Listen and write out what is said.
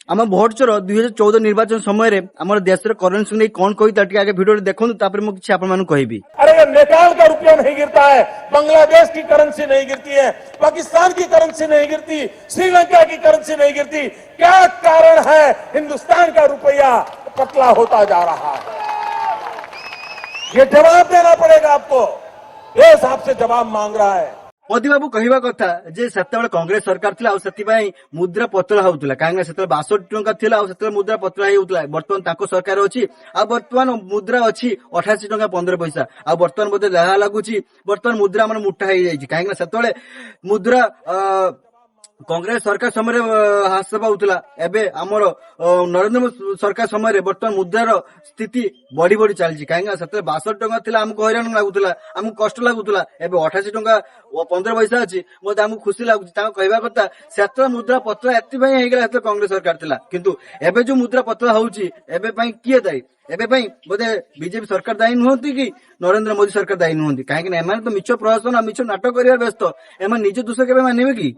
आम भोट चोर 2014 निर्वाचन समय आम देश करेन्सी नहीं कौन कही आगे भिडियो देखो मुझे आपण कहबी। अरे नेपाल का रुपया नहीं गिरता है, बांग्लादेश की करेंसी नहीं गिरती है, पाकिस्तान की करेंसी नहीं गिरती, श्रीलंका की करेंसी नहीं गिरती। क्या कारण है हिंदुस्तान का रुपया पतला होता जा रहा है? ये जवाब देना पड़ेगा आपको। देश आपसे जवाब मांग रहा है। मोदी बाबू कहवा कथा जे सेतेबेले कांग्रेस सरकार थिला आ सेतिबाई मुद्रा पतला होउतला कांगे सेतेबेले 62 टंका थिला आ सेतेबेले मुद्रा पतला होउतला। वर्तमान ताको सरकार अछि आ वर्तमान मुद्रा अछि 88 टंका 15 पैसा आ वर्तमान बोधे लहा लागुची वर्तमान मुद्रा मन मुठा हे जाइछि कांगे सेतेबेले मुद्रा कांग्रेस सरकार समय ह्रास पाउतला एबे हमर नरेंद्र मोदी सरकार समय वर्तमान मुद्रार स्थिति बढ़ी बढ़ी चलछि कांगे सेते 62 टंका थिला हमको हैरान लागुतला हमको कष्ट लागुतला एबे 88 टंका 15 पैसा अछि मोदे हमको खुशी लागुछि। ताको कहबा कथा सेते मुद्रा पतला एति पई हे गेला कांग्रेस सरकार थिला किंतु एबे जो मुद्रा पतला होउछि एबे पई किए दाई एबे पई बोधे बीजेपी सरकार दायी नुहंती कि नरेंद्र मोदी सरकार दायी नुहंती काहे कि एमाने तो मिछ प्रशासन मिछ नाटक करिया व्यस्त एमा निज दोष केबे मानिबे कि